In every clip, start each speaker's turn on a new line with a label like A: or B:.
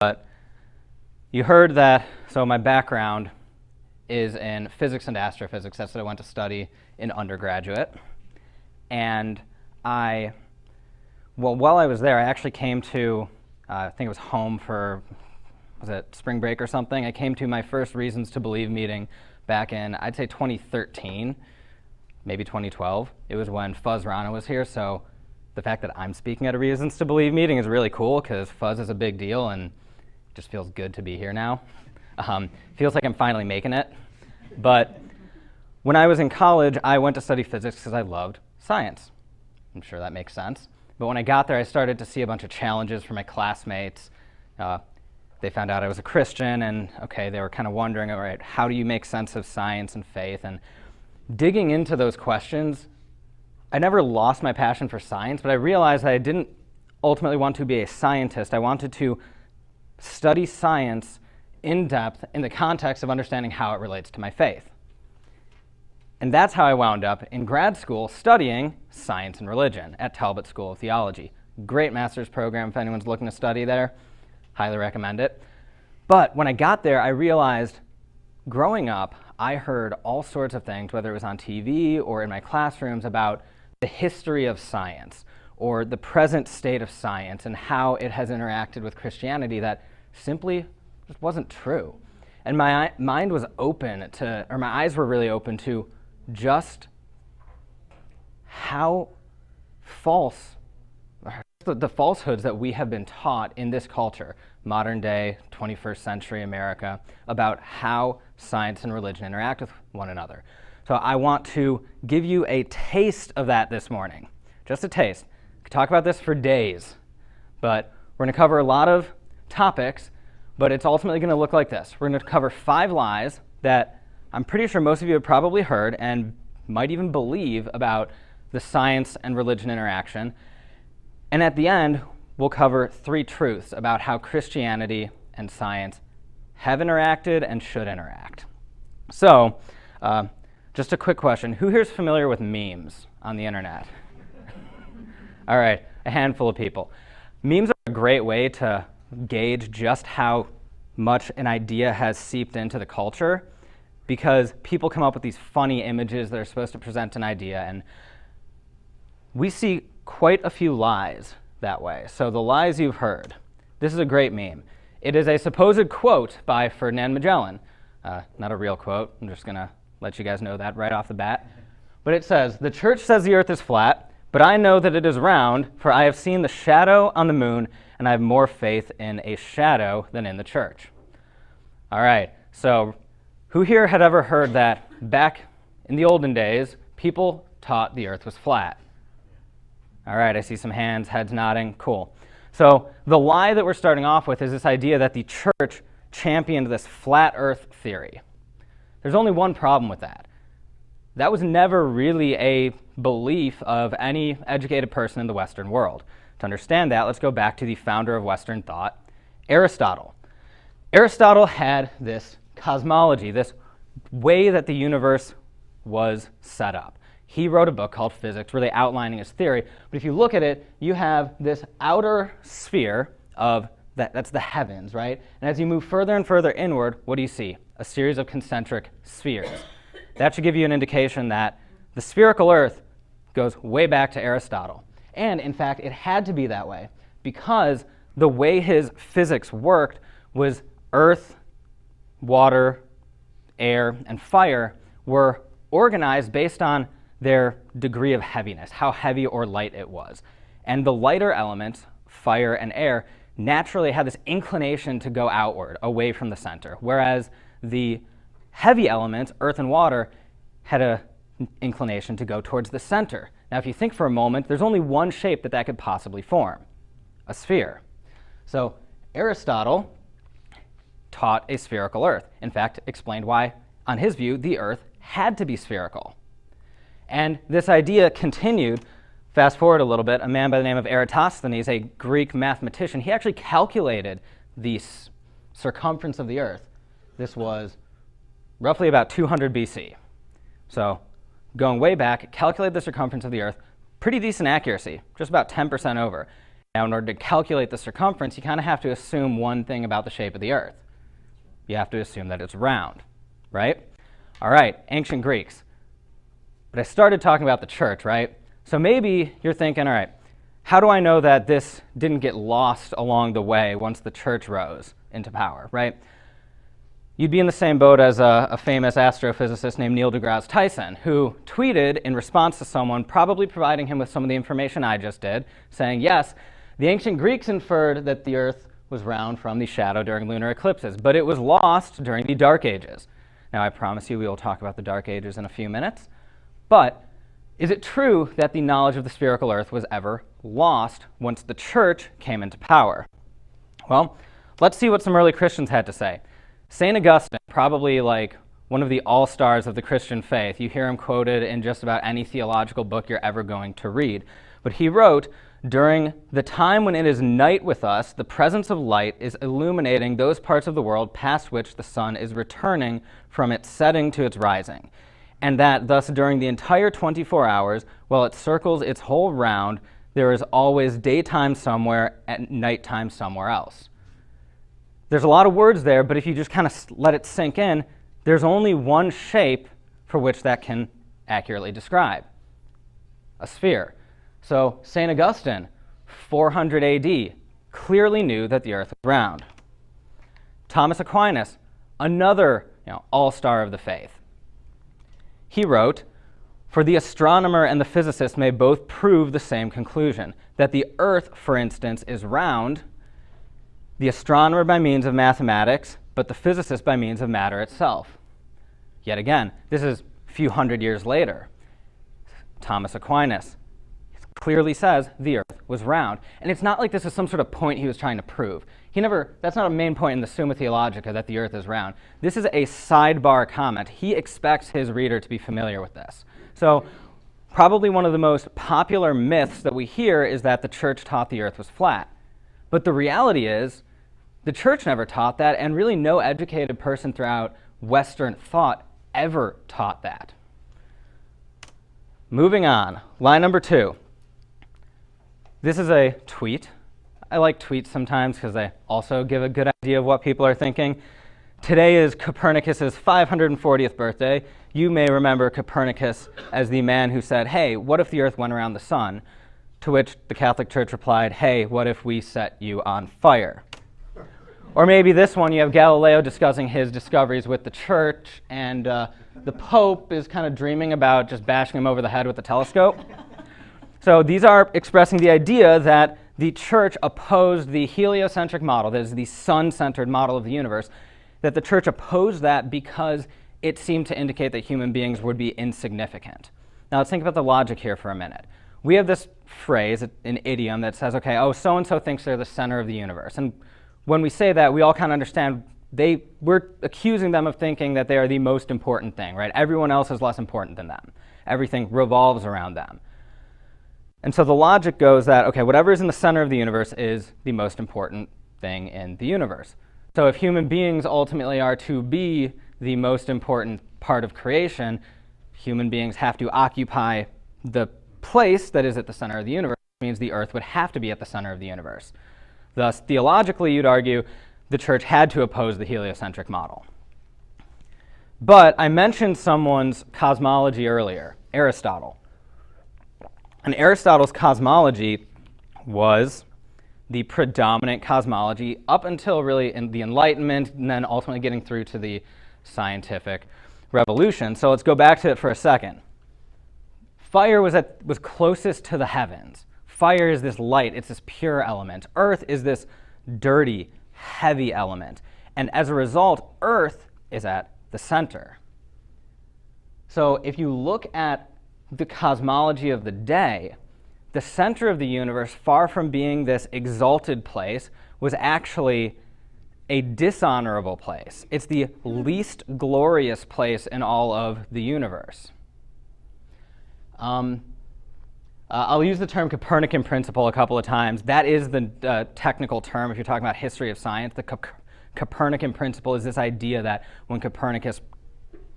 A: But you heard that, so my background is in physics and astrophysics. That's what I went to study in undergraduate. And while I was there, I actually came to, I think it was home for, was it spring break or something? I came to my first Reasons to Believe meeting back in, I'd say 2013, maybe 2012. It was when Fuzz Rana was here, so the fact that I'm speaking at a Reasons to Believe meeting is really cool because Fuzz is a big deal and it just feels good to be here now. Feels like I'm finally making it. But when I was in college, I went to study physics because I loved science. I'm sure that makes sense. But when I got there, I started to see a bunch of challenges from my classmates. They found out I was a Christian, and they were kind of wondering, all right, how do you make sense of science and faith? And digging into those questions, I never lost my passion for science, but I realized that I didn't ultimately want to be a scientist. I wanted to study science in depth in the context of understanding how it relates to my faith. And that's how I wound up in grad school studying science and religion at Talbot School of Theology. Great master's program if anyone's looking to study there. Highly recommend it. But when I got there, I realized growing up, I heard all sorts of things, whether it was on TV or in my classrooms, about the history of science or the present state of science and how it has interacted with Christianity that simply just wasn't true. And my mind was open to, or my eyes were really open to just how false, the falsehoods that we have been taught in this culture, modern day, 21st century America, about how science and religion interact with one another. So I want to give you a taste of that this morning. Just a taste. I could talk about this for days, but we're going to cover a lot of topics, but it's ultimately going to look like this. We're going to cover 5 lies that I'm pretty sure most of you have probably heard and might even believe about the science and religion interaction. And at the end, we'll cover 3 truths about how Christianity and science have interacted and should interact. So, just a quick question. Who here is familiar with memes on the internet? All right, a handful of people. Memes are a great way to gauge just how much an idea has seeped into the culture, because people come up with these funny images that are supposed to present an idea, and we see quite a few lies that way. So the lies you've heard. This is a great meme. It is a supposed quote by Ferdinand Magellan. Not a real quote. I'm just going to let you guys know that right off the bat. But it says, "The church says the earth is flat, but I know that it is round, for I have seen the shadow on the moon, and I have more faith in a shadow than in the church." All right, so who here had ever heard that back in the olden days, people taught the earth was flat? All right, I see some hands, heads nodding. Cool. So the lie that we're starting off with is this idea that the church championed this flat earth theory. There's only one problem with that. That was never really a belief of any educated person in the Western world. To understand that, let's go back to the founder of Western thought, Aristotle. Aristotle had this cosmology, this way that the universe was set up. He wrote a book called Physics, really outlining his theory. But if you look at it, you have this outer sphere of that's the heavens, right? And as you move further and further inward, what do you see? A series of concentric spheres. That should give you an indication that the spherical Earth goes way back to Aristotle. And in fact, it had to be that way because the way his physics worked was earth, water, air, and fire were organized based on their degree of heaviness, how heavy or light it was. And the lighter elements, fire and air, naturally had this inclination to go outward, away from the center, whereas the heavy elements, earth and water, had an inclination to go towards the center. Now, if you think for a moment, there's only one shape that could possibly form, a sphere. So Aristotle taught a spherical Earth. In fact, explained why, on his view, the Earth had to be spherical. And this idea continued. Fast forward a little bit, a man by the name of Eratosthenes, a Greek mathematician, he actually calculated the circumference of the Earth. This was roughly about 200 BC. So going way back, calculated the circumference of the Earth, pretty decent accuracy, just about 10% over. Now, in order to calculate the circumference, you kind of have to assume one thing about the shape of the Earth. You have to assume that it's round, right? All right, ancient Greeks. But I started talking about the church, right? So maybe you're thinking, all right, how do I know that this didn't get lost along the way once the church rose into power, right? You'd be in the same boat as a famous astrophysicist named Neil deGrasse Tyson, who tweeted in response to someone probably providing him with some of the information I just did, saying, yes, the ancient Greeks inferred that the Earth was round from the shadow during lunar eclipses, but it was lost during the Dark Ages. Now, I promise you we will talk about the Dark Ages in a few minutes, but is it true that the knowledge of the spherical Earth was ever lost once the church came into power? Well, let's see what some early Christians had to say. St. Augustine, probably like one of the all-stars of the Christian faith. You hear him quoted in just about any theological book you're ever going to read. But he wrote, during the time when it is night with us, the presence of light is illuminating those parts of the world past which the sun is returning from its setting to its rising. And that thus during the entire 24 hours, while it circles its whole round, there is always daytime somewhere and nighttime somewhere else. There's a lot of words there, but if you just kind of let it sink in, there's only one shape for which that can accurately describe: a sphere. So St. Augustine, 400 AD, clearly knew that the Earth was round. Thomas Aquinas, another all-star of the faith, he wrote, for the astronomer and the physicist may both prove the same conclusion, that the Earth, for instance, is round, the astronomer by means of mathematics, but the physicist by means of matter itself. Yet again, this is a few hundred years later. Thomas Aquinas clearly says the Earth was round. And it's not like this is some sort of point he was trying to prove. That's not a main point in the Summa Theologica, that the Earth is round. This is a sidebar comment. He expects his reader to be familiar with this. So probably one of the most popular myths that we hear is that the church taught the Earth was flat. But the reality is, the church never taught that, and really no educated person throughout Western thought ever taught that. Moving on, line number 2. This is a tweet. I like tweets sometimes because they also give a good idea of what people are thinking. Today is Copernicus's 540th birthday. You may remember Copernicus as the man who said, hey, what if the Earth went around the sun? To which the Catholic Church replied, hey, what if we set you on fire? Or maybe this one, you have Galileo discussing his discoveries with the church, and the Pope is kind of dreaming about just bashing him over the head with a telescope. So these are expressing the idea that the church opposed the heliocentric model, that is the sun-centered model of the universe, that the church opposed that because it seemed to indicate that human beings would be insignificant. Now let's think about the logic here for a minute. We have this phrase, an idiom, that says, okay, oh, so-and-so thinks they're the center of the universe. And when we say that, we all kind of understand we're accusing them of thinking that they are the most important thing, right? Everyone else is less important than them. Everything revolves around them. And so the logic goes that, okay, whatever is in the center of the universe is the most important thing in the universe. So if human beings ultimately are to be the most important part of creation, human beings have to occupy the place that is at the center of the universe, which means the Earth would have to be at the center of the universe. Thus, theologically, you'd argue the church had to oppose the heliocentric model. But I mentioned someone's cosmology earlier, Aristotle. And Aristotle's cosmology was the predominant cosmology up until really in the Enlightenment, and then ultimately getting through to the scientific revolution. So let's go back to it for a second. Fire was closest to the heavens. Fire is this light, it's this pure element. Earth is this dirty, heavy element. And as a result, Earth is at the center. So if you look at the cosmology of the day, the center of the universe, far from being this exalted place, was actually a dishonorable place. It's the least glorious place in all of the universe. I'll use the term Copernican principle a couple of times. That is the technical term if you're talking about history of science. The Copernican principle is this idea that when Copernicus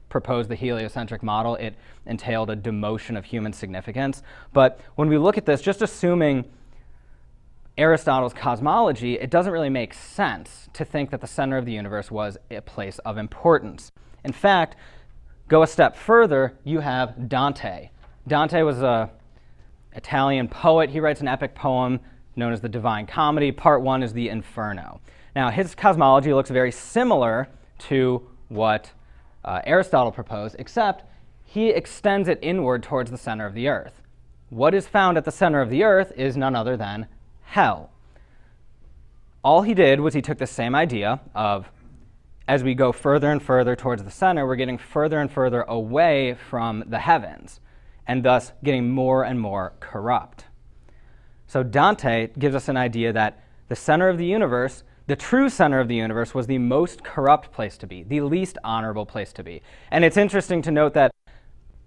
A: proposed the heliocentric model, it entailed a demotion of human significance. But when we look at this, just assuming Aristotle's cosmology, it doesn't really make sense to think that the center of the universe was a place of importance. In fact, go a step further, you have Dante. Dante was an Italian poet. He writes an epic poem known as the Divine Comedy. Part 1 is the Inferno. Now, his cosmology looks very similar to what Aristotle proposed, except he extends it inward towards the center of the earth. What is found at the center of the earth is none other than hell. All he did was he took the same idea of, as we go further and further towards the center, we're getting further and further away from the heavens, and thus getting more and more corrupt. So Dante gives us an idea that the center of the universe, the true center of the universe, was the most corrupt place to be, the least honorable place to be. And it's interesting to note that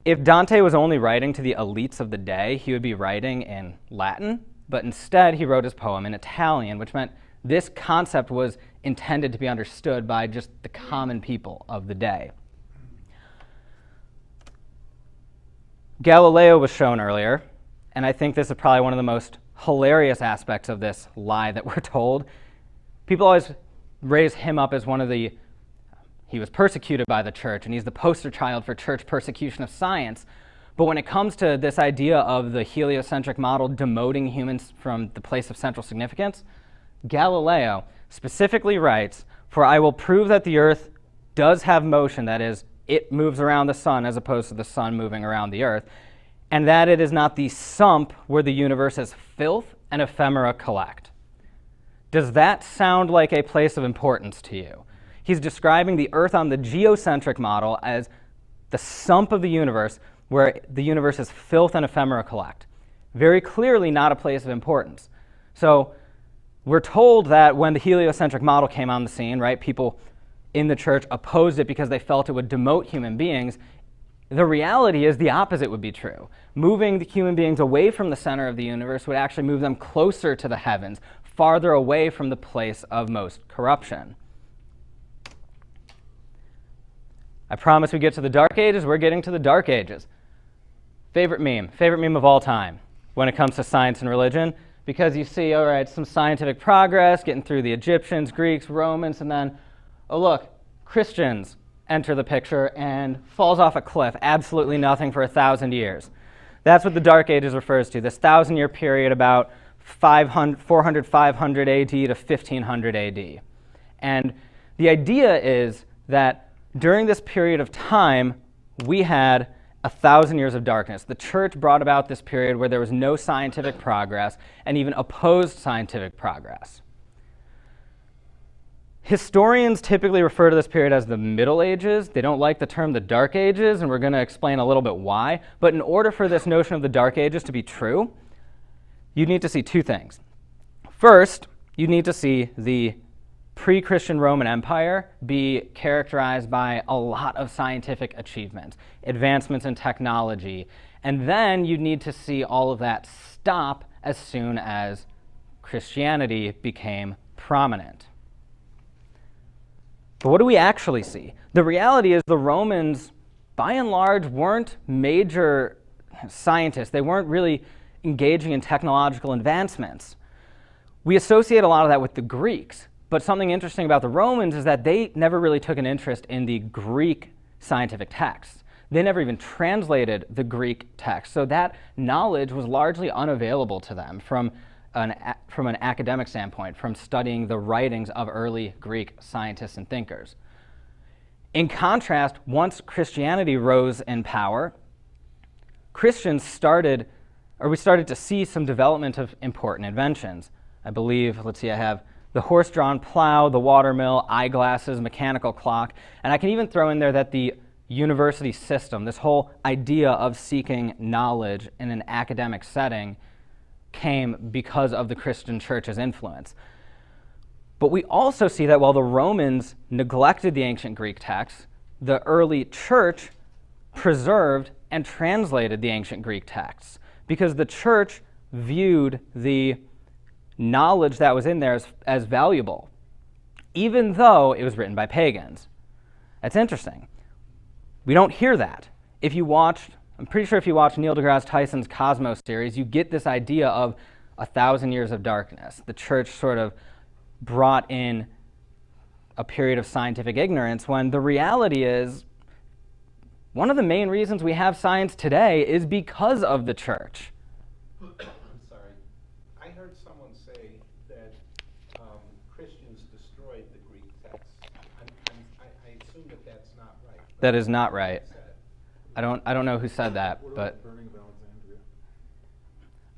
A: if Dante was only writing to the elites of the day, he would be writing in Latin, but instead he wrote his poem in Italian, which meant this concept was intended to be understood by just the common people of the day. Galileo was shown earlier, and I think this is probably one of the most hilarious aspects of this lie that we're told. People always raise him up as he was persecuted by the church, and he's the poster child for church persecution of science. But when it comes to this idea of the heliocentric model demoting humans from the place of central significance, Galileo specifically writes, "For I will prove that the earth does have motion, that is, it moves around the sun as opposed to the sun moving around the earth, and that it is not the sump where the universe's filth and ephemera collect." Does that sound like a place of importance to you? He's describing the earth on the geocentric model as the sump of the universe, where the universe's filth and ephemera collect. Very clearly not a place of importance. So we're told that when the heliocentric model came on the scene, right, people in the church opposed it because they felt it would demote human beings. The reality is the opposite would be true. Moving the human beings away from the center of the universe would actually move them closer to the heavens, farther away from the place of most corruption. I promise we get to the Dark Ages. We're getting to the Dark Ages. Favorite meme of all time when it comes to science and religion, because you see, all right, some scientific progress, getting through the Egyptians, Greeks, Romans, and then, oh look, Christians enter the picture and falls off a cliff, absolutely nothing for 1,000 years. That's what the Dark Ages refers to, this 1,000-year period about 400, 500 AD to 1500 AD. And the idea is that during this period of time, we had 1,000 years of darkness. The church brought about this period where there was no scientific progress and even opposed scientific progress. Historians typically refer to this period as the Middle Ages. They don't like the term the Dark Ages, and we're going to explain a little bit why. But in order for this notion of the Dark Ages to be true, you need to see two things. First, you need to see the pre-Christian Roman Empire be characterized by a lot of scientific achievements, advancements in technology, and then you need to see all of that stop as soon as Christianity became prominent. But what do we actually see? The reality is the Romans, by and large, weren't major scientists. They weren't really engaging in technological advancements. We associate a lot of that with the Greeks. But something interesting about the Romans is that they never really took an interest in the Greek scientific texts. They never even translated the Greek text. So that knowledge was largely unavailable to them from an academic standpoint, from studying the writings of early Greek scientists and thinkers. In contrast, once Christianity rose in power, we started to see some development of important inventions. I believe, I have the horse-drawn plow, the water mill, eyeglasses, mechanical clock, and I can even throw in there that the university system, this whole idea of seeking knowledge in an academic setting, came because of the Christian church's influence. But we also see that while the Romans neglected the ancient Greek texts, the early church preserved and translated the ancient Greek texts because the church viewed the knowledge that was in there as valuable, even though it was written by pagans. That's interesting. We don't hear that. I'm pretty sure if you watch Neil deGrasse Tyson's Cosmos series, you get this idea of 1,000 years of darkness. The church sort of brought in a period of scientific ignorance, when the reality is one of the main reasons we have science today is because of the church.
B: I'm sorry. I heard someone say that Christians destroyed the Greek text. I assume that that's not right.
A: That is not right. I don't know who said that, but
C: Burning of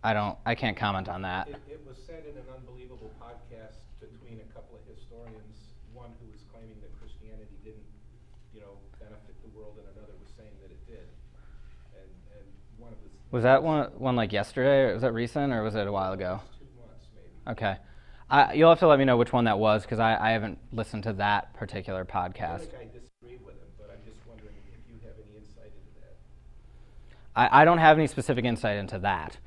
C: Alexandria?
A: I can't comment on that.
B: It was said in an unbelievable podcast between a couple of historians, one who was claiming that Christianity didn't, benefit the world, and another was saying that it did. And one of the
A: Was that one like yesterday, or was that recent, or was it a while ago?
B: 2 months maybe.
A: Okay. You'll have to let me know which one that was, because I haven't listened to that particular
B: I
A: podcast.
B: think I disagree with him, but I'm just wondering if you have any insight into that.
A: I don't have any specific insight into that.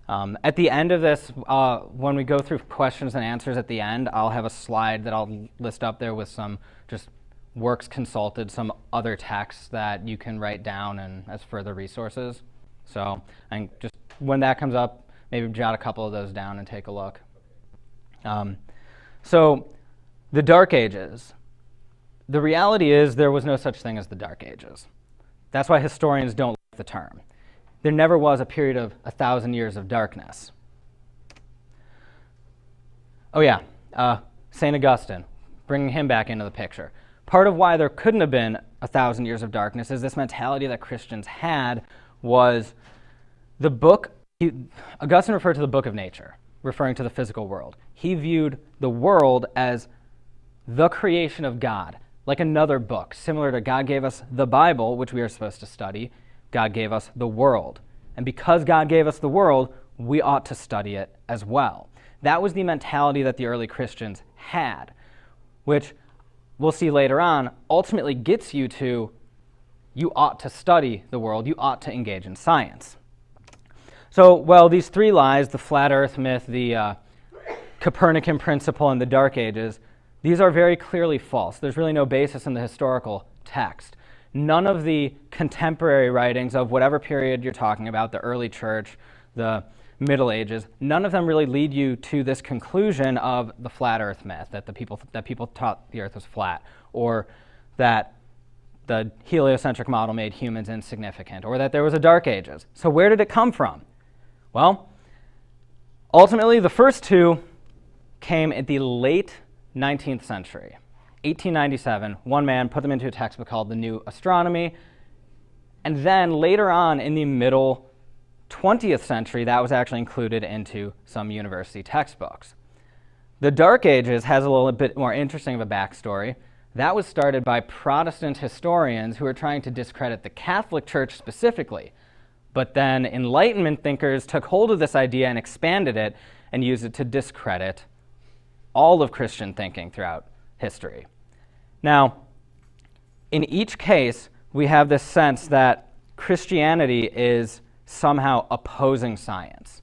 A: At the end of this, when we go through questions and answers at the end, I'll have a slide that I'll list up there with some just works consulted, some other texts that you can write down and as further resources. So, and just when that comes up, maybe jot a couple of those down and take a look. So, the Dark Ages. The reality is there was no such thing as the Dark Ages. That's why historians don't like the term. There never was a period of 1,000 years of darkness. Oh yeah, St. Augustine, bringing him back into the picture. Part of why there couldn't have been 1,000 years of darkness is this mentality that Christians had was the book. Augustine referred to the book of nature, referring to the physical world. He viewed the world as the creation of God, like another book, similar to God gave us the Bible, which we are supposed to study. God gave us the world. And because God gave us the world, we ought to study it as well. That was the mentality that the early Christians had, which we'll see later on ultimately gets you to, you ought to study the world, you ought to engage in science. So, well, these three lies, the flat earth myth, the Copernican principle, and the Dark Ages, these are very clearly false. There's really no basis in the historical text. None of the contemporary writings of whatever period you're talking about, the early church, the Middle Ages, none of them really lead you to this conclusion of the flat earth myth, that people taught the earth was flat, or that the heliocentric model made humans insignificant, or that there was a Dark Ages. So where did it come from? Well, ultimately the first two came at the late 19th century. 1897, one man put them into a textbook called The New Astronomy, and then later on in the middle 20th century, that was actually included into some university textbooks. The Dark Ages has a little bit more interesting of a backstory. That was started by Protestant historians who were trying to discredit the Catholic Church specifically, but then Enlightenment thinkers took hold of this idea and expanded it and used it to discredit all of Christian thinking throughout history. Now, in each case, we have this sense that Christianity is somehow opposing science.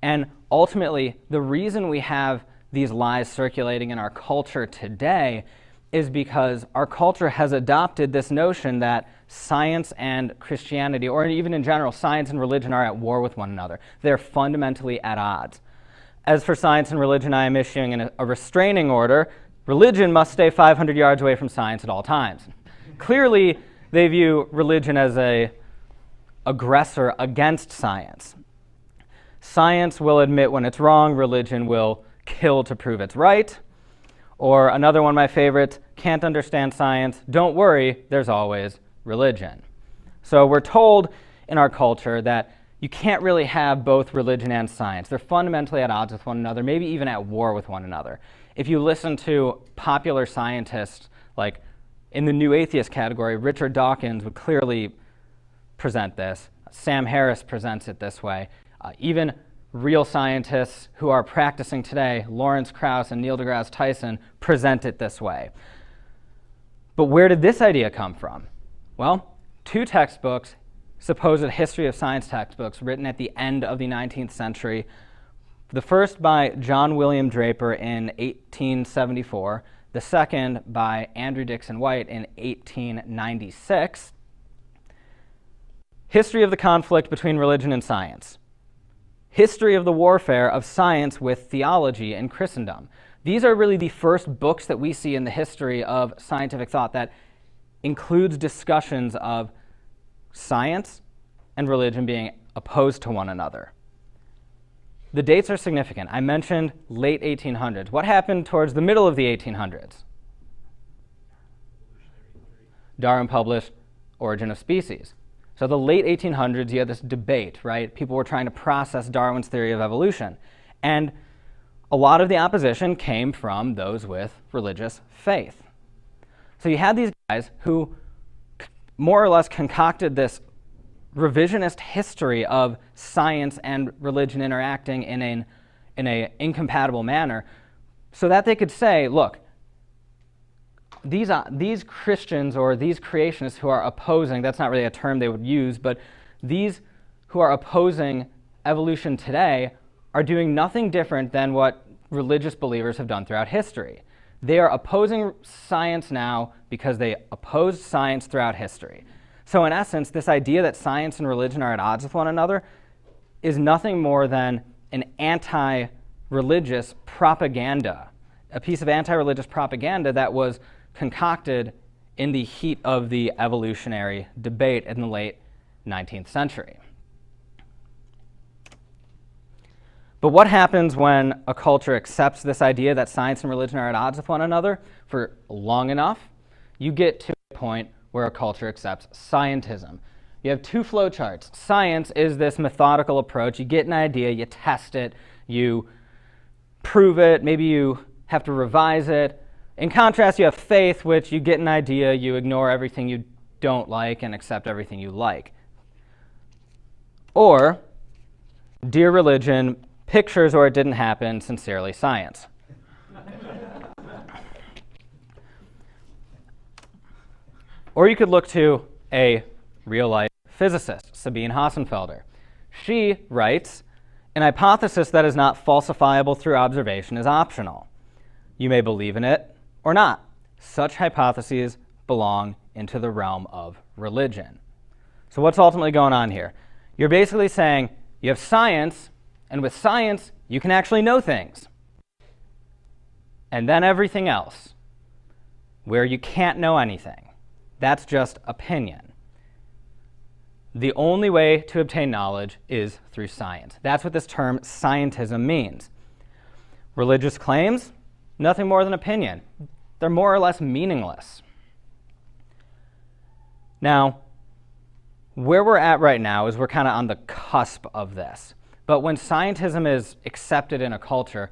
A: And ultimately, the reason we have these lies circulating in our culture today is because our culture has adopted this notion that science and Christianity, or even in general, science and religion are at war with one another. They're fundamentally at odds. As for science and religion, I am issuing a restraining order. Religion must stay 500 yards away from science at all times. Clearly, they view religion as an aggressor against science. Science will admit when it's wrong, religion will kill to prove it's right. Or another one of my favorites, can't understand science, don't worry, there's always religion. So we're told in our culture that you can't really have both religion and science. They're fundamentally at odds with one another, maybe even at war with one another. If you listen to popular scientists, like in the New Atheist category, Richard Dawkins would clearly present this. Sam Harris presents it this way. Even real scientists who are practicing today, Lawrence Krauss and Neil deGrasse Tyson, present it this way. But where did this idea come from? Well, two textbooks, supposed history of science textbooks, written at the end of the 19th century. The first by John William Draper in 1874, the second by Andrew Dixon White in 1896. History of the conflict between religion and science. History of the Warfare of Science with Theology in Christendom. These are really the first books that we see in the history of scientific thought that includes discussions of science and religion being opposed to one another. The dates are significant. I mentioned late 1800s. What happened towards the middle of the 1800s? Darwin published Origin of Species. So the late 1800s, you had this debate, right? People were trying to process Darwin's theory of evolution. And a lot of the opposition came from those with religious faith. So you had these guys who more or less concocted this revisionist history of science and religion interacting in an incompatible manner so that they could say, look, these Christians or these creationists who are opposing, that's not really a term they would use, but these who are opposing evolution today are doing nothing different than what religious believers have done throughout history. They are opposing science now because they opposed science throughout history. So in essence, this idea that science and religion are at odds with one another is nothing more than an anti-religious propaganda, a piece of anti-religious propaganda that was concocted in the heat of the evolutionary debate in the late 19th century. But what happens when a culture accepts this idea that science and religion are at odds with one another for long enough? You get to a point where a culture accepts scientism. You have two flowcharts. Science is this methodical approach. You get an idea, you test it, you prove it, maybe you have to revise it. In contrast, you have faith, which you get an idea, you ignore everything you don't like and accept everything you like. Or, dear religion, pictures or it didn't happen, sincerely science. Or you could look to a real-life physicist, Sabine Hossenfelder. She writes, an hypothesis that is not falsifiable through observation is optional. You may believe in it or not. Such hypotheses belong into the realm of religion. So what's ultimately going on here? You're basically saying you have science, and with science, you can actually know things. And then everything else, where you can't know anything, that's just opinion. The only way to obtain knowledge is through science. That's what this term scientism means. Religious claims, nothing more than opinion. They're more or less meaningless. Now, where we're at right now is we're kind of on the cusp of this. But when scientism is accepted in a culture,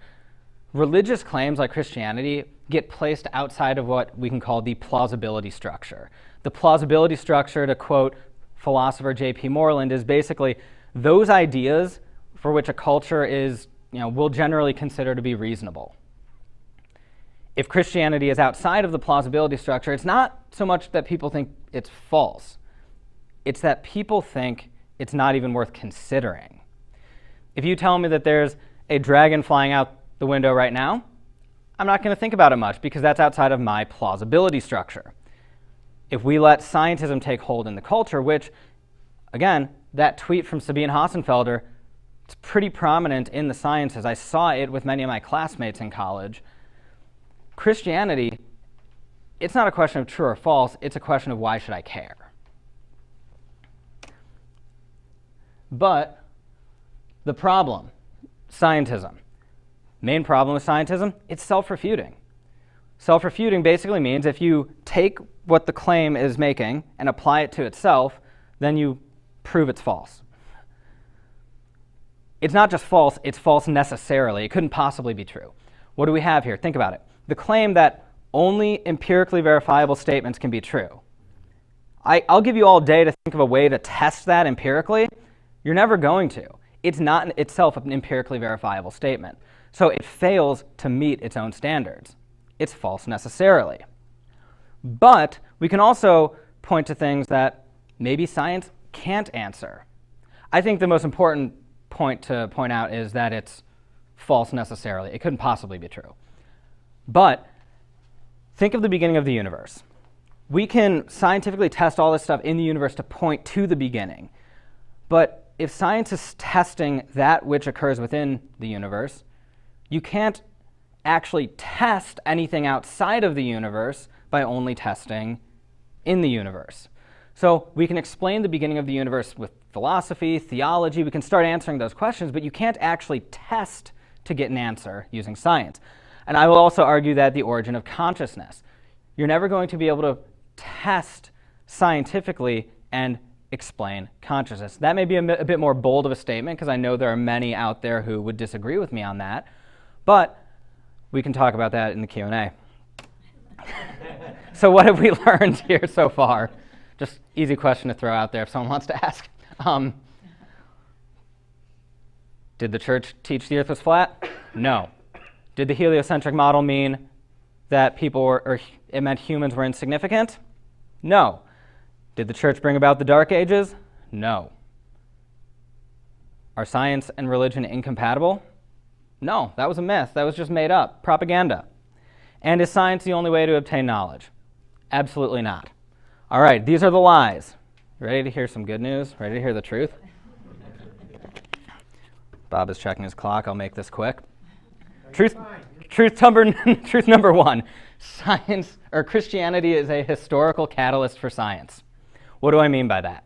A: religious claims like Christianity get placed outside of what we can call the plausibility structure. The plausibility structure, to quote philosopher J.P. Moreland, is basically those ideas for which a culture is, will generally consider to be reasonable. If Christianity is outside of the plausibility structure, it's not so much that people think it's false. It's that people think it's not even worth considering. If you tell me that there's a dragon flying out the window right now, I'm not going to think about it much because that's outside of my plausibility structure. If we let scientism take hold in the culture, which, again, that tweet from Sabine Hossenfelder, it's pretty prominent in the sciences. I saw it with many of my classmates in college. Christianity, it's not a question of true or false, it's a question of why should I care? But the problem, scientism. Main problem with scientism, it's self-refuting. Self-refuting basically means if you take what the claim is making and apply it to itself, then you prove it's false. It's not just false, it's false necessarily. It couldn't possibly be true. What do we have here? Think about it. The claim that only empirically verifiable statements can be true. I'll give you all day to think of a way to test that empirically. You're never going to. It's not in itself an empirically verifiable statement. So it fails to meet its own standards. It's false necessarily. But we can also point to things that maybe science can't answer. I think the most important point to point out is that it's false necessarily. It couldn't possibly be true. But think of the beginning of the universe. We can scientifically test all this stuff in the universe to point to the beginning. But if science is testing that which occurs within the universe, you can't actually test anything outside of the universe by only testing in the universe. So we can explain the beginning of the universe with philosophy, theology, we can start answering those questions, but you can't actually test to get an answer using science. And I will also argue that the origin of consciousness. You're never going to be able to test scientifically and explain consciousness. That may be a bit more bold of a statement because I know there are many out there who would disagree with me on that, but we can talk about that in the Q&A. So what have we learned here so far? Just easy question to throw out there if someone wants to ask. Did the church teach the earth was flat? No. Did the heliocentric model mean that it meant humans were insignificant? No. Did the church bring about the Dark Ages? No. Are science and religion incompatible? No, that was a myth. That was just made up, propaganda. And is science the only way to obtain knowledge? Absolutely not. All right, these are the lies. Ready to hear some good news? Ready to hear the truth? Bob is checking his clock. I'll make this quick. Truth number one, science or Christianity is a historical catalyst for science. What do I mean by that?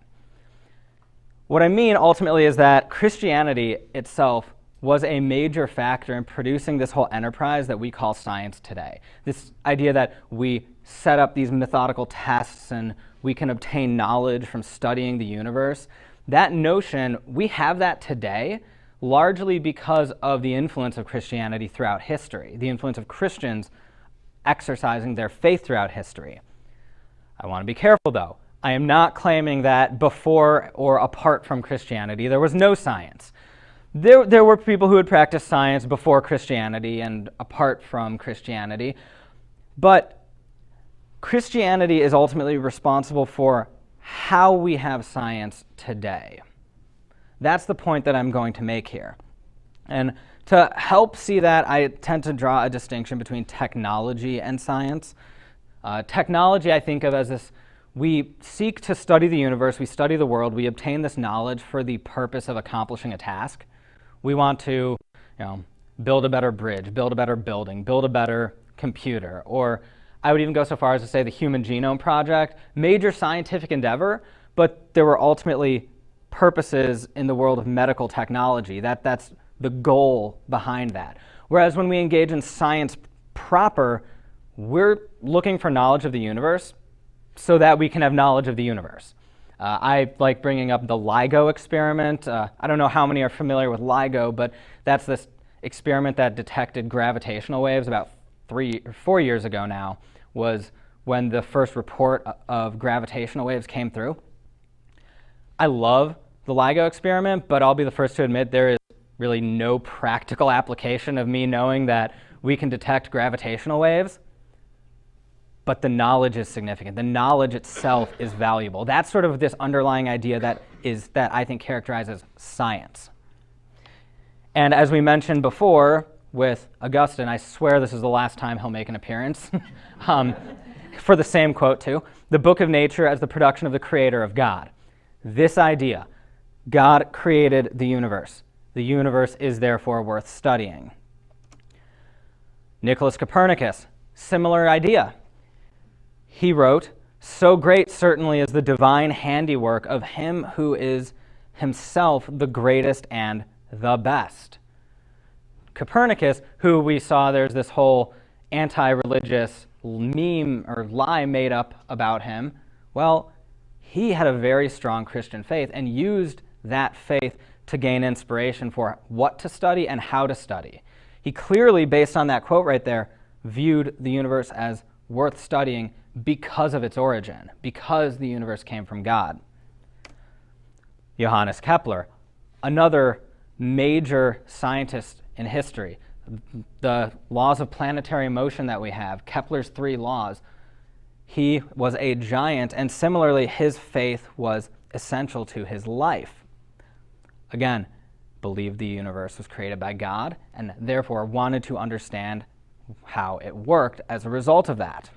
A: What I mean ultimately is that Christianity itself was a major factor in producing this whole enterprise that we call science today. This idea that we set up these methodical tests and we can obtain knowledge from studying the universe, that notion, we have that today largely because of the influence of Christianity throughout history, the influence of Christians exercising their faith throughout history. I want to be careful, though. I am not claiming that before or apart from Christianity there was no science. There were people who had practiced science before Christianity and apart from Christianity, but Christianity is ultimately responsible for how we have science today. That's the point that I'm going to make here. And to help see that, I tend to draw a distinction between technology and science. Technology I think of as this, we seek to study the universe, we study the world, we obtain this knowledge for the purpose of accomplishing a task. We want to, build a better bridge, build a better building, build a better computer, or I would even go so far as to say the Human Genome Project, major scientific endeavor, but there were ultimately purposes in the world of medical technology. That's the goal behind that. Whereas when we engage in science proper, we're looking for knowledge of the universe so that we can have knowledge of the universe. I like bringing up the LIGO experiment. I don't know how many are familiar with LIGO, but that's this experiment that detected gravitational waves about 3 or 4 years ago now, was when the first report of gravitational waves came through. I love the LIGO experiment, but I'll be the first to admit there is really no practical application of me knowing that we can detect gravitational waves. But the knowledge is significant. The knowledge itself is valuable. That's sort of this underlying idea that I think characterizes science. And as we mentioned before with Augustine, I swear this is the last time he'll make an appearance, for the same quote too, the book of nature as the production of the creator of God. This idea, God created the universe. The universe is therefore worth studying. Nicholas Copernicus, similar idea. He wrote, "So great certainly is the divine handiwork of him who is himself the greatest and the best." Copernicus, who we saw there's this whole anti-religious meme or lie made up about him, well, he had a very strong Christian faith and used that faith to gain inspiration for what to study and how to study. He clearly, based on that quote right there, viewed the universe as worth studying because of its origin, because the universe came from God. Johannes Kepler, another major scientist in history. The laws of planetary motion that we have, Kepler's 3 laws, he was a giant, and similarly, his faith was essential to his life. Again, believed the universe was created by God, and therefore wanted to understand how it worked as a result of that.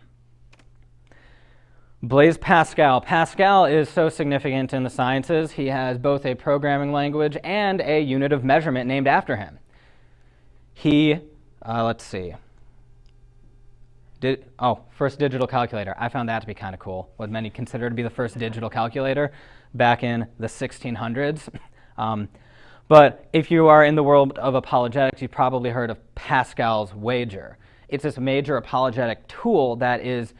A: Blaise Pascal. Pascal is so significant in the sciences. He has both a programming language and a unit of measurement named after him. He, let's see, first digital calculator. I found that to be kind of cool, what many consider to be the first digital calculator back in the 1600s. But if you are in the world of apologetics, you've probably heard of Pascal's wager. It's this major apologetic tool that is,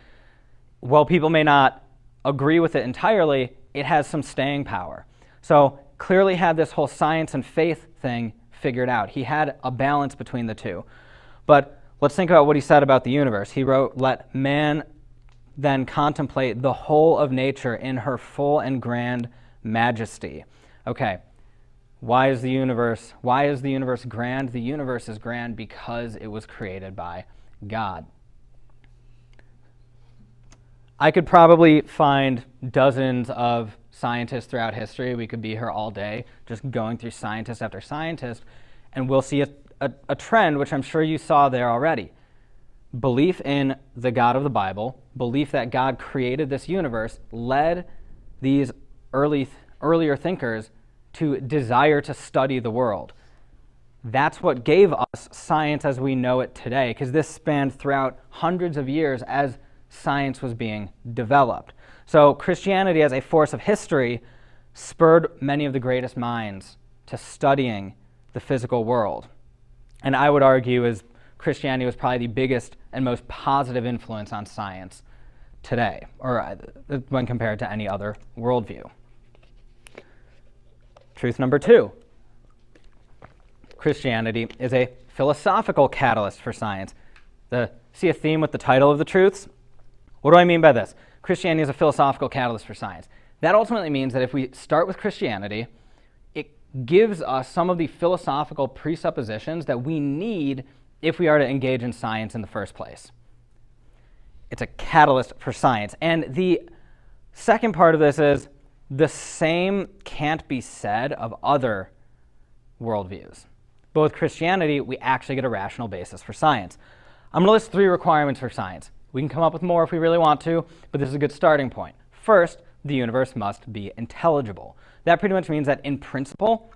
A: while people may not agree with it entirely, it has some staying power. So clearly had this whole science and faith thing figured out. He had a balance between the two. But let's think about what he said about the universe. He wrote, "Let man then contemplate the whole of nature in her full and grand majesty." Okay, why is the universe grand? The universe is grand because it was created by God. I could probably find dozens of scientists throughout history. We could be here all day just going through scientist after scientist, and we'll see a trend, which I'm sure you saw there already. Belief in the God of the Bible, belief that God created this universe, led these earlier thinkers to desire to study the world. That's what gave us science as we know it today, because this spanned throughout hundreds of years as science was being developed. So Christianity as a force of history spurred many of the greatest minds to studying the physical world. And I would argue as Christianity was probably the biggest and most positive influence on science today, or when compared to any other worldview. Truth number 2. Christianity is a philosophical catalyst for science. See a theme with the title of the truths? What do I mean by this? Christianity is a philosophical catalyst for science. That ultimately means that if we start with Christianity, it gives us some of the philosophical presuppositions that we need if we are to engage in science in the first place. It's a catalyst for science. And the second part of this is the same can't be said of other worldviews. But with Christianity, we actually get a rational basis for science. I'm going to list 3 requirements for science. We can come up with more if we really want to, but this is a good starting point. First, the universe must be intelligible. That pretty much means that in principle,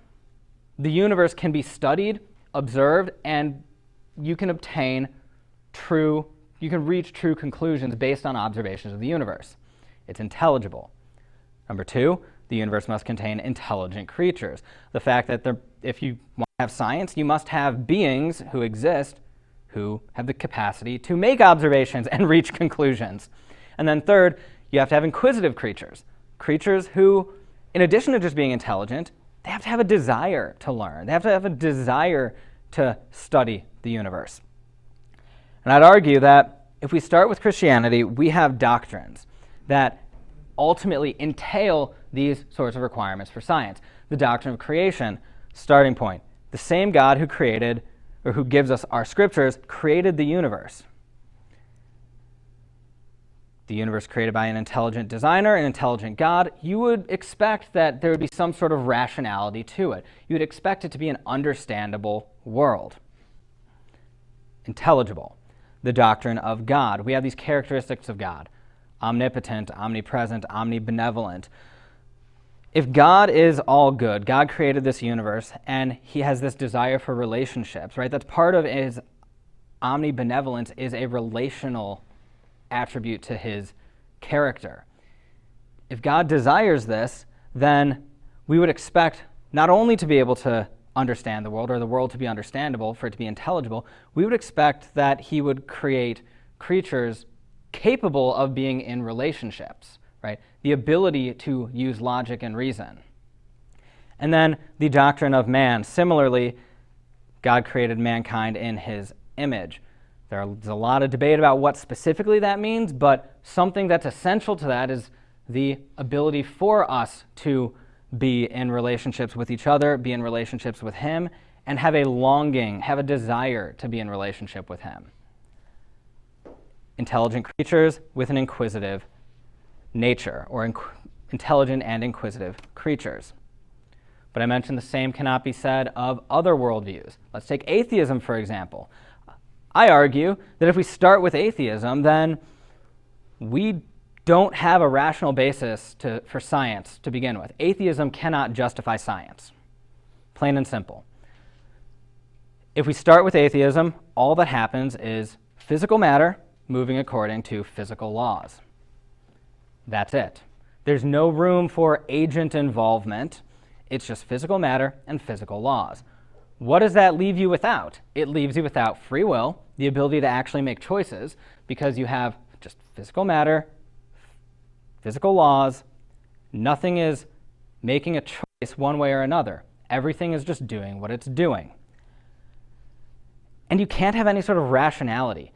A: the universe can be studied, observed, and you can reach true conclusions based on observations of the universe. It's intelligible. Number 2, the universe must contain intelligent creatures. The fact that if you want to have science, you must have beings who exist who have the capacity to make observations and reach conclusions. And then third, you have to have inquisitive creatures. Creatures who, in addition to just being intelligent, they have to have a desire to learn. They have to have a desire to study the universe. And I'd argue that if we start with Christianity, we have doctrines that ultimately entail these sorts of requirements for science. The doctrine of creation, starting point. The same God who created, or who gives us our scriptures, created the universe. The universe created by an intelligent designer, an intelligent God. You would expect that there would be some sort of rationality to it. You would expect it to be an understandable world. Intelligible. The doctrine of God. We have these characteristics of God: omnipotent, omnipresent, omnibenevolent. If God is all good, God created this universe, and he has this desire for relationships, right? That's part of his omnibenevolence, is a relational attribute to his character. If God desires this, then we would expect not only to be able to understand the world, or the world to be understandable, for it to be intelligible, we would expect that he would create creatures capable of being in relationships, right? The ability to use logic and reason. And then the doctrine of man. Similarly, God created mankind in his image. There's a lot of debate about what specifically that means, but something that's essential to that is the ability for us to be in relationships with each other, be in relationships with him, and have a longing, have a desire to be in relationship with him. Intelligent creatures with an inquisitive nature, or intelligent and inquisitive creatures. But I mentioned the same cannot be said of other worldviews. Let's take atheism, for example. I argue that if we start with atheism, then we don't have a rational basis for science to begin with. Atheism cannot justify science, plain and simple. If we start with atheism, all that happens is physical matter moving according to physical laws. That's it. There's no room for agent involvement. It's just physical matter and physical laws. What does that leave you without? It leaves you without free will, the ability to actually make choices, because you have just physical matter, physical laws. Nothing is making a choice one way or another. Everything is just doing what it's doing. And you can't have any sort of rationality.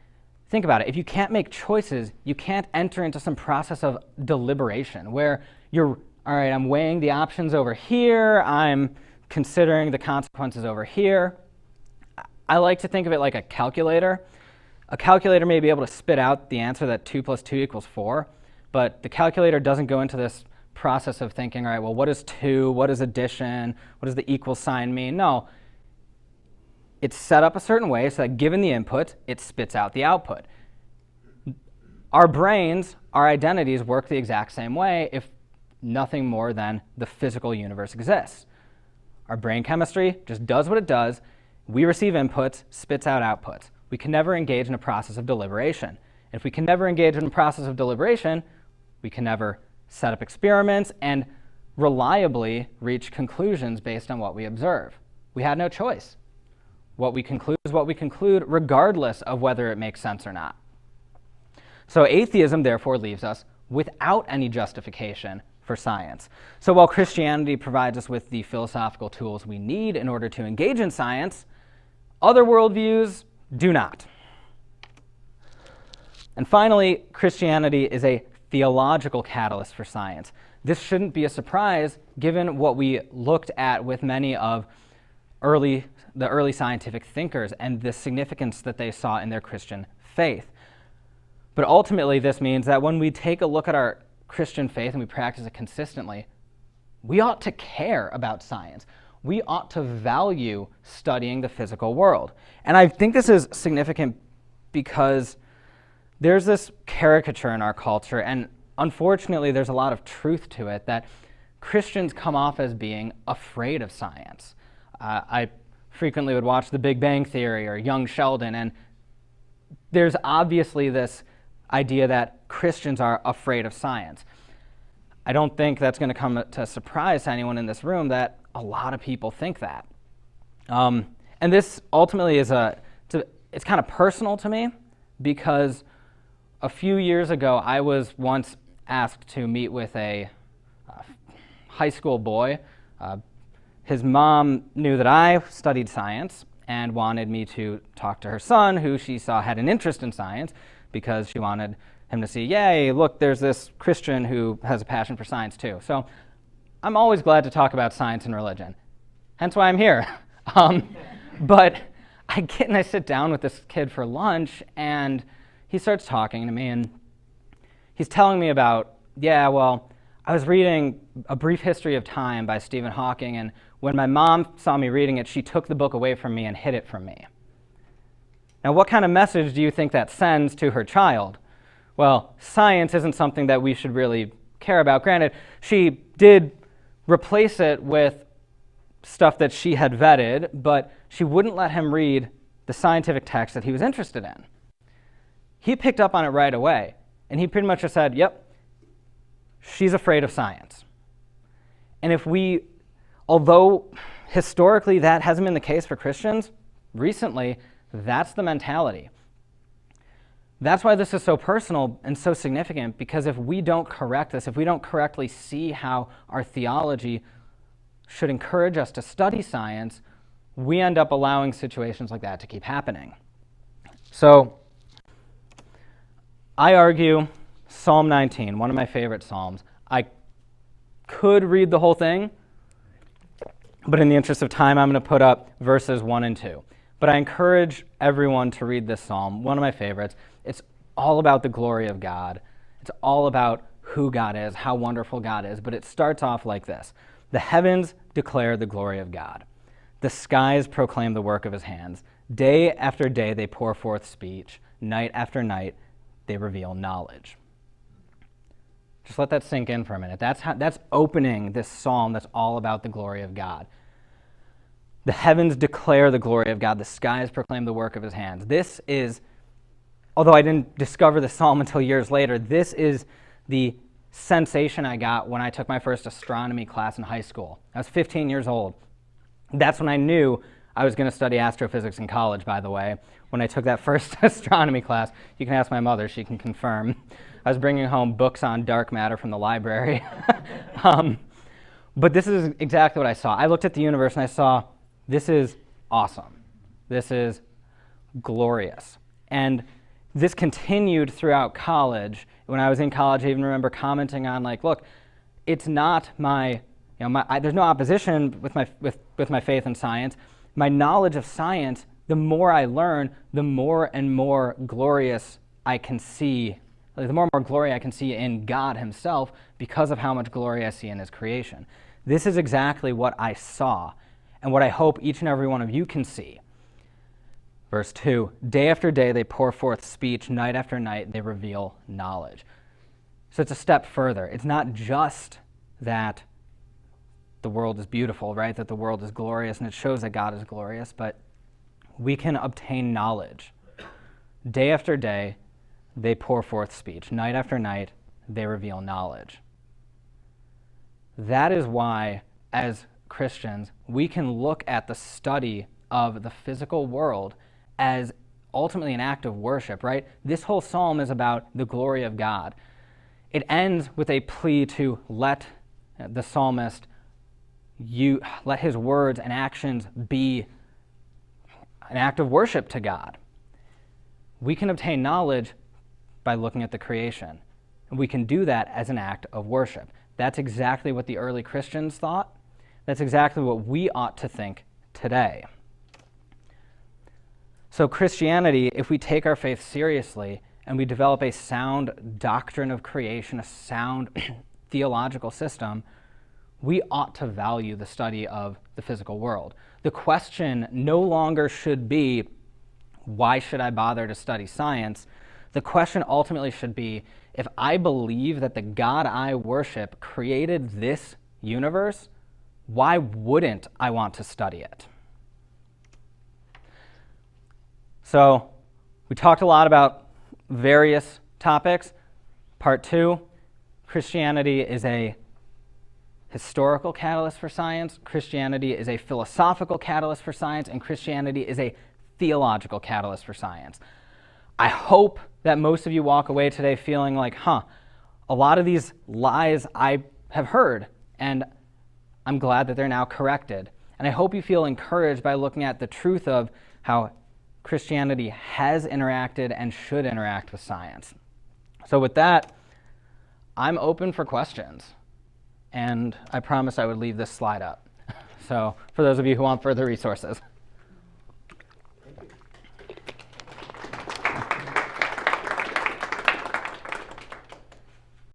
A: Think about it. If you can't make choices, you can't enter into some process of deliberation where you're, all right, I'm weighing the options over here, I'm considering the consequences over here. I like to think of it like a calculator. A calculator may be able to spit out the answer that 2 + 2 = 4, but the calculator doesn't go into this process of thinking, all right, well, what is 2? What is addition? What does the equal sign mean? No. It's set up a certain way so that given the input, it spits out the output. Our brains, our identities work the exact same way if nothing more than the physical universe exists. Our brain chemistry just does what it does. We receive inputs, spits out outputs. We can never engage in a process of deliberation. If we can never engage in a process of deliberation, we can never set up experiments and reliably reach conclusions based on what we observe. We had no choice. What we conclude is what we conclude, regardless of whether it makes sense or not. So atheism, therefore, leaves us without any justification for science. So while Christianity provides us with the philosophical tools we need in order to engage in science, other worldviews do not. And finally, Christianity is a theological catalyst for science. This shouldn't be a surprise given what we looked at with many of the early scientific thinkers and the significance that they saw in their Christian faith. But ultimately, this means that when we take a look at our Christian faith and we practice it consistently, we ought to care about science. We ought to value studying the physical world. And I think this is significant because there's this caricature in our culture, and unfortunately there's a lot of truth to it, that Christians come off as being afraid of science. I frequently would watch The Big Bang Theory or Young Sheldon, and there's obviously this idea that Christians are afraid of science. I don't think that's going to come to a surprise to anyone in this room that a lot of people think that. And this ultimately is it's kind of personal to me, because a few years ago I was once asked to meet with a high school boy. His mom knew that I studied science and wanted me to talk to her son, who she saw had an interest in science, because she wanted him to see, yay, look, there's this Christian who has a passion for science too. So I'm always glad to talk about science and religion, hence why I'm here. But I get and I sit down with this kid for lunch, and he starts talking to me, and he's telling me about, yeah, well, I was reading A Brief History of Time by Stephen Hawking, and when my mom saw me reading it, she took the book away from me and hid it from me. Now, what kind of message do you think that sends to her child? Well, science isn't something that we should really care about. Granted, she did replace it with stuff that she had vetted, but she wouldn't let him read the scientific text that he was interested in. He picked up on it right away, and he pretty much just said, yep, she's afraid of science. And although historically that hasn't been the case for Christians, recently that's the mentality. That's why this is so personal and so significant, because if we don't correct this, if we don't correctly see how our theology should encourage us to study science, we end up allowing situations like that to keep happening. So I argue Psalm 19, one of my favorite psalms. I could read the whole thing, but in the interest of time, I'm going to put up verses 1 and 2. But I encourage everyone to read this psalm, one of my favorites. It's all about the glory of God. It's all about who God is, how wonderful God is. But it starts off like this. The heavens declare the glory of God. The skies proclaim the work of his hands. Day after day they pour forth speech. Night after night they reveal knowledge. Just let that sink in for a minute. That's opening this psalm that's all about the glory of God. The heavens declare the glory of God. The skies proclaim the work of his hands. This is, although I didn't discover the psalm until years later, this is the sensation I got when I took my first astronomy class in high school. I was 15 years old. That's when I knew I was going to study astrophysics in college, by the way. When I took that first astronomy class, you can ask my mother, she can confirm. I was bringing home books on dark matter from the library. But this is exactly what I saw. I looked at the universe and I saw, this is awesome. This is glorious. And this continued throughout college. When I was in college, I even remember commenting on, like, look, it's not there's no opposition with my faith in science. My knowledge of science, the more I learn, the more and more glorious I can see, the more and more glory I can see in God himself because of how much glory I see in his creation. This is exactly what I saw and what I hope each and every one of you can see. Verse 2, day after day they pour forth speech, night after night they reveal knowledge. So it's a step further. It's not just that the world is beautiful, right? That the world is glorious and it shows that God is glorious, but we can obtain knowledge. Day after day they pour forth speech. Night after night they reveal knowledge. That is why, as Christians, we can look at the study of the physical world as ultimately an act of worship, right? This whole psalm is about the glory of God. It ends with a plea to let the psalmist, let his words and actions be an act of worship to God. We can obtain knowledge by looking at the creation, and we can do that as an act of worship. That's exactly what the early Christians thought. That's exactly what we ought to think today. So Christianity, if we take our faith seriously and we develop a sound doctrine of creation, a sound theological system, we ought to value the study of the physical world. The question no longer should be, why should I bother to study science? The question ultimately should be, if I believe that the God I worship created this universe, why wouldn't I want to study it? So we talked a lot about various topics. Part 2, Christianity is a historical catalyst for science, Christianity is a philosophical catalyst for science, and Christianity is a theological catalyst for science. I hope that most of you walk away today feeling like, a lot of these lies I have heard, and I'm glad that they're now corrected. And I hope you feel encouraged by looking at the truth of how Christianity has interacted and should interact with science. So with that, I'm open for questions. And I promised I would leave this slide up. So for those of you who want further resources.